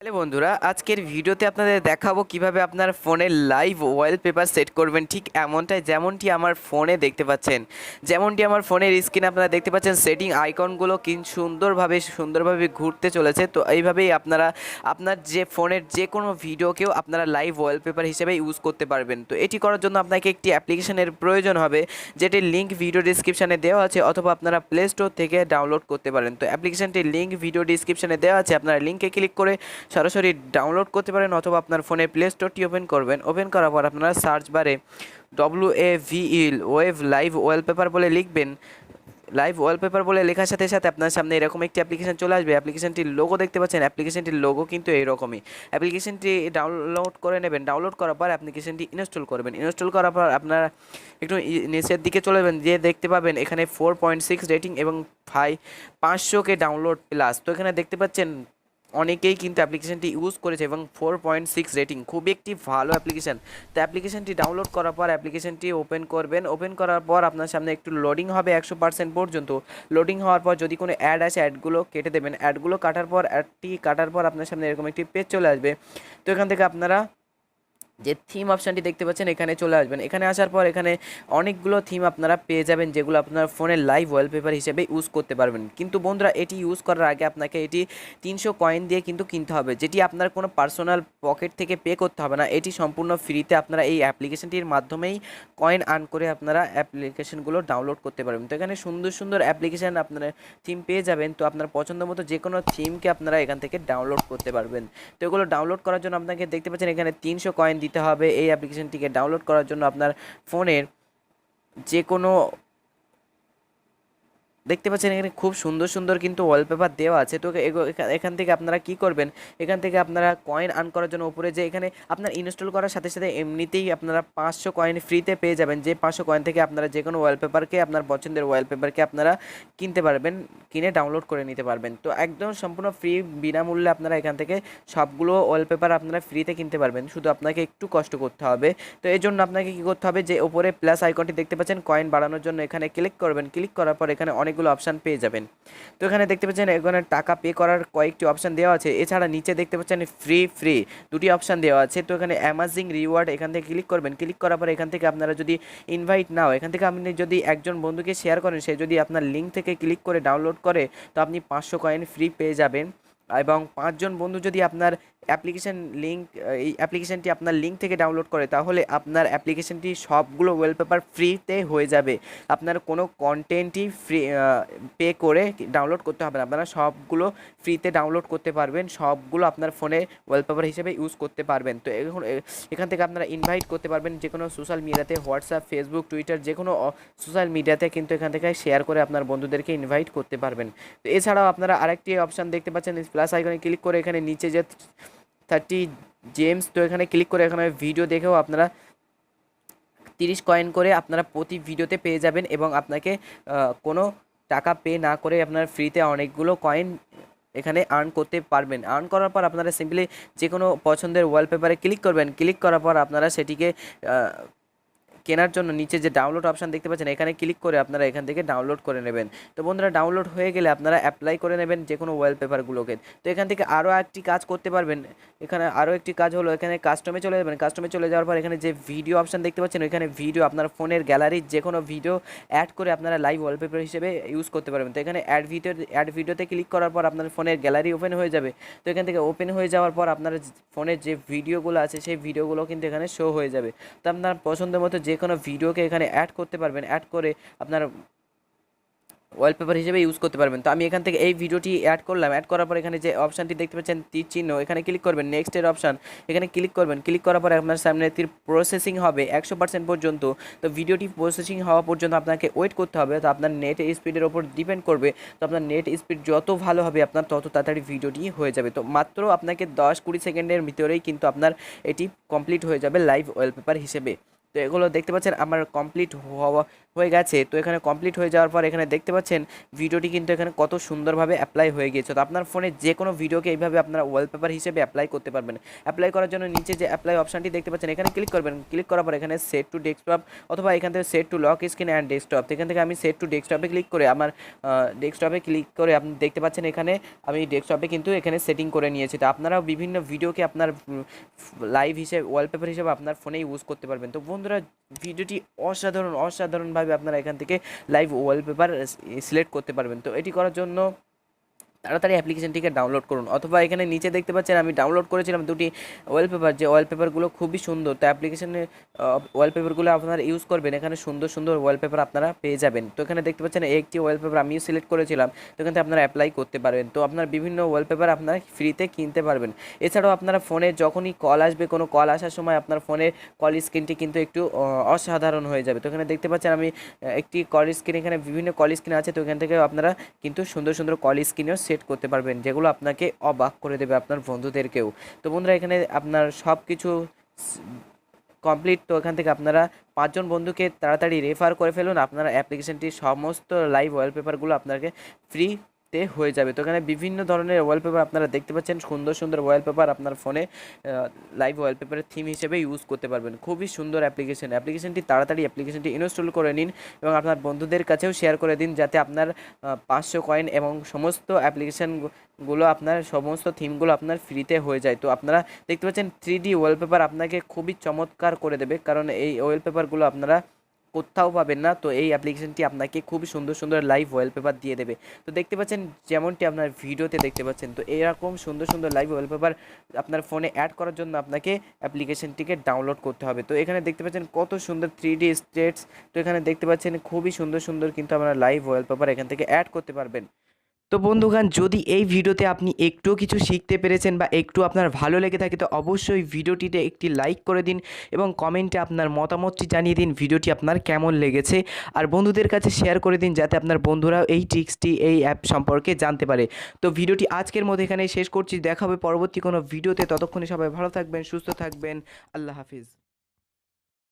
Hello বন্ধুরা, আজকের ভিডিওতে আপনাদের দেখাবো কিভাবে আপনার ফোনে লাইভ ওয়ালপেপার সেট করবেন। ঠিক এমনটাই যেমনটি আমার ফোনে দেখতে পাচ্ছেন, যেমনটি আমার ফোনের স্ক্রিনে আপনারা দেখতে পাচ্ছেন সেটিং আইকনগুলো কি সুন্দরভাবে ঘুরতে চলেছে। তো এইভাবেই আপনারা আপনার যে ফোনের যে কোনো ভিডিওকেও আপনারা লাইভ ওয়ালপেপার হিসেবে ইউজ করতে পারবেন। তো এটি করার জন্য আপনাকে একটি অ্যাপ্লিকেশনের প্রয়োজন হবে, যেটির লিঙ্ক ভিডিও ডিসক্রিপশানে দেওয়া আছে, অথবা আপনারা প্লে স্টোর থেকে ডাউনলোড করতে পারেন। তো অ্যাপ্লিকেশনটির লিঙ্ক ভিডিও ডিসক্রিপশানে দেওয়া আছে, আপনারা লিঙ্কে ক্লিক করে সরাসরি ডাউনলোড করতে পারেন, অথবা আপনার ফোনে প্লে স্টোরটি ওপেন করবেন। ওপেন করার পর আপনারা সার্চ বারে WAVE ওয়েভ লাইভ ওয়ালপেপার বলে লিখবেন। লাইভ ওয়ালপেপার বলে লেখার সাথে সাথে আপনার সামনে এরকম একটি অ্যাপ্লিকেশন চলে আসবে। অ্যাপ্লিকেশনটির লোগো দেখতে পাচ্ছেন, অ্যাপ্লিকেশনটির লোগো কিন্তু এইরকমই। অ্যাপ্লিকেশনটি ডাউনলোড করে নেবেন। ডাউনলোড করার পর অ্যাপ্লিকেশনটি ইনস্টল করবেন। ইনস্টল করার পর আপনারা একটু নিচের দিকে চলে যাবেন, যে দেখতে পাবেন এখানে 4.6 রেটিং এবং 500K ডাউনলোড প্লাস। তো এখানে দেখতে পাচ্ছেন অনেকেই কিন্তু অ্যাপ্লিকেশনটি ইউজ করেছে এবং 4.6 রেটিং, খুবই একটি ভালো অ্যাপ্লিকেশন। তো অ্যাপ্লিকেশনটি ডাউনলোড করার পর অ্যাপ্লিকেশনটি ওপেন করবেন। ওপেন করার পর আপনার সামনে একটু লোডিং হবে 100% পর্যন্ত। লোডিং হওয়ার পর যদি কোনো অ্যাড আসে, অ্যাডগুলো কেটে দেবেন। অ্যাডগুলো কাটার পর আপনার সামনে এরকম একটি পেজ চলে আসবে। তো এখান থেকে আপনারা যে থিম অপশানটি দেখতে পাচ্ছেন এখানে চলে আসবেন। এখানে আসার পর এখানে অনেকগুলো থিম আপনারা পেয়ে যাবেন, যেগুলো আপনার ফোনের লাইভ ওয়ালপেপার হিসেবে ইউজ করতে পারবেন। কিন্তু বন্ধুরা, এটি ইউজ করার আগে আপনাকে এটি 300 কয়েন দিয়ে কিন্তু কিনতে হবে, যেটি আপনার কোনো পার্সোনাল পকেট থেকে পে করতে হবে না। এটি সম্পূর্ণ ফ্রিতে আপনারা এই অ্যাপ্লিকেশনটির মাধ্যমেই কয়েন আর্ন করে আপনারা অ্যাপ্লিকেশনগুলো ডাউনলোড করতে পারবেন। তো এখানে সুন্দর সুন্দর অ্যাপ্লিকেশান আপনারা থিম পেয়ে যাবেন। তো আপনার পছন্দ মতো যে কোনো থিমকে আপনারা এখান থেকে ডাউনলোড করতে পারবেন। তো এগুলো ডাউনলোড করার জন্য আপনাকে দেখতে পাচ্ছেন এখানে 300 কয়েন দিতে হবে। এই অ্যাপ্লিকেশনটিকে ডাউনলোড করার জন্য আপনার ফোনের যে কোনো দেখতে পাচ্ছেন এখানে খুব সুন্দর সুন্দর কিন্তু ওয়ালপেপার দেওয়া আছে। তো এখান থেকে আপনারা কি করবেন, এখান থেকে আপনারা কয়েন আর্ন করার জন্য উপরে যে এখানে আপনার ইনস্টল করার সাথে সাথে এমনিতেই আপনারা 500 কয়েন ফ্রিতে পেয়ে যাবেন। যে 500 কয়েন থেকে আপনারা যে কোনো ওয়ালপেপারকে, আপনার পছন্দের ওয়ালপেপারকে আপনারা কিনতে পারবেন, কিনে ডাউনলোড করে নিতে পারবেন। তো একদম সম্পূর্ণ ফ্রি, বিনামূল্যে আপনারা এখান থেকে সবগুলো ওয়ালপেপার আপনারা ফ্রিতে কিনতে পারবেন। শুধু আপনাকে একটু কষ্ট করতে হবে। তো এই জন্য আপনাকে কী করতে হবে, যে ওপরে প্লাস আইকনটি দেখতে পাচ্ছেন কয়েন বাড়ানোর জন্য, এখানে ক্লিক করবেন। ক্লিক করার পর এখানে অনেকগুলো অপশান পেয়ে যাবেন। তো এখানে দেখতে পাচ্ছেন এখানে টাকা পে করার কয়েকটি অপশান দেওয়া আছে। এছাড়া নিচে দেখতে পাচ্ছেন ফ্রি দুটি অপশান দেওয়া আছে। তো এখানে অ্যামাজিং রিওয়ার্ড, এখান থেকে ক্লিক করবেন। ক্লিক করার পর এখান থেকে আপনারা যদি ইনভাইট নাও, এখান থেকে আপনি যদি একজন বন্ধুকে শেয়ার করেন, সে যদি আপনার লিঙ্ক থেকে ক্লিক করে ডাউনলোড করে, তো আপনি 500 কয়েন ফ্রি পেয়ে যাবেন। এবং 5 জন বন্ধু যদি আপনার এই অ্যাপ্লিকেশনটি আপনার লিঙ্ক থেকে ডাউনলোড করে, তাহলে আপনার অ্যাপ্লিকেশনটি সবগুলো ওয়ালপেপার ফ্রিতে হয়ে যাবে। আপনার কোনো কন্টেন্টই পে করে ডাউনলোড করতে হবে না। আপনারা সবগুলো ফ্রিতে ডাউনলোড করতে পারবেন, সবগুলো আপনার ফোনে ওয়ালপেপার হিসেবে ইউজ করতে পারবেন। তো এখান থেকে আপনারা ইনভাইট করতে পারবেন যে কোনো সোশ্যাল মিডিয়াতে, হোয়াটসঅ্যাপ, ফেসবুক, টুইটার, যে কোনো সোশ্যাল মিডিয়াতে কিন্তু এখান থেকে শেয়ার করে আপনার বন্ধুদেরকে ইনভাইট করতে পারবেন। তো এছাড়াও আপনারা আরেকটি অপশান দেখতে পাচ্ছেন, প্লাস আইকনে ক্লিক করে এখানে নিচে যে 30 জেমস, তো এখানে ক্লিক করে এখানে ভিডিও দেখেও আপনারা 30 কয়েন করে আপনারা প্রতি ভিডিওতে পেয়ে যাবেন, এবং আপনাকে কোনো টাকা পে না করে আপনার ফ্রিতে অনেকগুলো কয়েন এখানে আর্ন করতে পারবেন। আর্ন করার পর আপনারা সিম্পলি যে কোনো পছন্দের ওয়ালপেপারে ক্লিক করবেন। ক্লিক করার পর আপনারা সেটিকে কেনার জন্য নিচে যে ডাউনলোড অপশান দেখতে পাচ্ছেন, এখানে ক্লিক করে আপনারা এখান থেকে ডাউনলোড করে নেবেন। তো বন্ধুরা, ডাউনলোড হয়ে গেলে আপনারা অ্যাপ্লাই করে নেবেন যে কোনো ওয়ালপেপারগুলোকে। তো এখান থেকে আরও একটি কাজ করতে পারবেন। এখানে আরও একটি কাজ হলো, এখানে কাস্টমে চলে যাবেন। কাস্টমে চলে যাওয়ার পর এখানে যে ভিডিও অপশান দেখতে পাচ্ছেন, এখানে ভিডিও, আপনার ফোনের গ্যালারির যে কোনো ভিডিও অ্যাড করে আপনারা লাইভ ওয়ালপেপার হিসেবে ইউজ করতে পারবেন। তো এখানে অ্যাড ভিডিওতে ক্লিক করার পর আপনার ফোনের গ্যালারি ওপেন হয়ে যাবে। তো এখান থেকে ওপেন হয়ে যাওয়ার পর আপনার ফোনের যে ভিডিওগুলো আছে, সেই ভিডিওগুলো কিন্তু এখানে শো হয়ে যাবে। তো আপনার পছন্দের মতো যে কোনো ভিডিওকে এখানে অ্যাড করতে পারবেন, অ্যাড করে আপনার ওয়ালপেপার হিসেবে ইউজ করতে পারবেন। তো আমি এখান থেকে এই ভিডিওটি অ্যাড করলাম। অ্যাড করার পর এখানে যে অপশানটি দেখতে পাচ্ছেন তীর চিহ্ন, এখানে ক্লিক করবেন। নেক্সটের অপশান, এখানে ক্লিক করবেন। ক্লিক করার পর আপনার সামনে তীর প্রসেসিং হবে 100% পর্যন্ত। তো ভিডিওটি প্রসেসিং হওয়া পর্যন্ত আপনাকে ওয়েট করতে হবে। তো আপনার নেট স্পিডের ওপর ডিপেন্ড করবে। তো আপনার নেট স্পিড যত ভালো হবে, আপনার তত তাড়াতাড়ি ভিডিওটি হয়ে যাবে। তো মাত্র আপনাকে 10-20 সেকেন্ডের ভিতরেই কিন্তু আপনার এটি কমপ্লিট হয়ে যাবে লাইভ ওয়ালপেপার হিসেবে। তো এগুলো দেখতে পাচ্ছেন আমার কমপ্লিট হয়ে গেছে। তো এখানে কমপ্লিট হয়ে যাওয়ার পর এখানে দেখতে পাচ্ছেন ভিডিওটি কিন্তু এখানে কত সুন্দরভাবে অ্যাপ্লাই হয়ে গিয়েছে। তো আপনার ফোনে যে কোনো ভিডিওকে এইভাবে আপনারা ওয়ালপেপার হিসেবে অ্যাপ্লাই করতে পারবেন। অ্যাপ্লাই করার জন্য নিচে যে অ্যাপ্লাই অপশানটি দেখতে পাচ্ছেন এখানে ক্লিক করবেন। ক্লিক করার পর এখানে সেট টু ডেস্কটপ অথবা এখান থেকে set to lock screen and desktop, এখান থেকে আমি সেট টু ডেস্কটপে ক্লিক করে আমার ডেস্কটপে ক্লিক করে আপনি দেখতে পাচ্ছেন এখানে আমি ডেস্কটপে কিন্তু এখানে সেটিং করে নিয়েছি। তো আপনারাও বিভিন্ন ভিডিওকে আপনার লাইভ হিসেবে ওয়ালপেপার হিসেবে আপনার ফোনে ইউজ করতে পারবেন। তো বন্ধুরা ভিডিওটি অসাধারণভাবে আপনারা এখান থেকে লাইভ ওয়ালপেপার সিলেক্ট করতে পারবেন। তো এটি করার জন্য তাড়াতাড়ি অ্যাপ্লিকেশনটিকে ডাউনলোড করুন, অথবা এখানে নিচে দেখতে পাচ্ছেন আমি ডাউনলোড করেছিলাম দুটি ওয়ালপেপার, যে ওয়ালপেপারগুলো খুবই সুন্দর। তো অ্যাপ্লিকেশনে ওয়ালপেপারগুলো আপনারা ইউজ করবেন, এখানে সুন্দর সুন্দর ওয়ালপেপার আপনারা পেয়ে যাবেন। তো এখানে দেখতে পাচ্ছেন একটি ওয়ালপেপার আমিও সিলেক্ট করেছিলাম, তো এখান থেকে আপনারা অ্যাপ্লাই করতে পারবেন। তো আপনার বিভিন্ন ওয়ালপেপার আপনারা ফ্রিতে কিনতে পারবেন। এছাড়াও আপনারা ফোনে যখনই কল আসবে, কোনো কল আসার সময় আপনার ফোনের কল স্ক্রিনটি কিন্তু একটু অসাধারণ হয়ে যাবে। তো এখানে দেখতে পাচ্ছেন আমি একটি কল স্ক্রিন, এখানে বিভিন্ন কল স্ক্রিন আছে, তো এখান থেকে আপনারা কিন্তু সুন্দর সুন্দর কল স্ক্রিনেও সেট করতে পারবেন, যেগুলো আপনাকে অবাক করে দেবে আপনার বন্ধুদেরকেও। তো বন্ধুরা এখানে আপনার সব কিছু কমপ্লিট। তো এখান থেকে আপনারা 5জন বন্ধুকে তাড়াতাড়ি রেফার করে ফেলুন, আপনারা অ্যাপ্লিকেশনটির সমস্ত লাইভ ওয়ালপেপারগুলো আপনাকে ফ্রিতে হয়ে যাবে। তো এখানে বিভিন্ন ধরনের ওয়ালপেপার আপনারা দেখতে পাচ্ছেন, সুন্দর সুন্দর ওয়ালপেপার আপনার ফোনে লাইভ ওয়ালপেপারের থিম হিসেবে ইউজ করতে পারবেন। খুবই সুন্দর অ্যাপ্লিকেশনটি তাড়াতাড়ি অ্যাপ্লিকেশনটি ইনস্টল করে নিন এবং আপনার বন্ধুদের কাছেও শেয়ার করে দিন, যাতে আপনার 500 কয়েন এবং সমস্ত অ্যাপ্লিকেশনগুলো আপনার সমস্ত থিমগুলো আপনার ফ্রিতে হয়ে যায়। তো আপনারা দেখতে পাচ্ছেন 3D ওয়ালপেপার আপনাকে খুবই চমৎকার করে দেবে, কারণ এই ওয়ালপেপারগুলো আপনারা কোথাও পাবেন না। তো এই অ্যাপ্লিকেশনটি আপনাকে খুবই সুন্দর সুন্দর লাইভ ওয়ালপেপার দিয়ে দেবে। তো দেখতে পাচ্ছেন যেমনটি আপনার ভিডিওতে দেখতে পাচ্ছেন, তো এরকম সুন্দর সুন্দর লাইভ ওয়ালপেপার আপনার ফোনে অ্যাড করার জন্য আপনাকে অ্যাপ্লিকেশনটিকে ডাউনলোড করতে হবে। তো এখানে দেখতে পাচ্ছেন কত সুন্দর 3D স্টেটস। তো এখানে দেখতে পাচ্ছেন খুবই সুন্দর সুন্দর কিন্তু আপনারা লাইভ ওয়ালপেপার এখান থেকে অ্যাড করতে পারবেন। তো বন্ধুগণ যদি এই ভিডিওতে আপনি একটুও কিছু শিখতে পেরেছেন বা একটু আপনার ভালো লেগে থাকে, তো অবশ্যই ভিডিওটিতে একটি লাইক করে দিন এবং কমেন্টে আপনার মতামতটি জানিয়ে দিন ভিডিওটি আপনার কেমন লেগেছে, আর বন্ধুদের কাছে শেয়ার করে দিন যাতে আপনার বন্ধুরাও এই ট্রিক্সটি এই অ্যাপ সম্পর্কে জানতে পারে। তো ভিডিওটি আজকের মধ্যে এখানেই শেষ করছি, দেখা হবে পরবর্তী কোনো ভিডিওতে। ততক্ষণে সবাই ভালো থাকবেন, সুস্থ থাকবেন, আল্লাহ হাফিজ।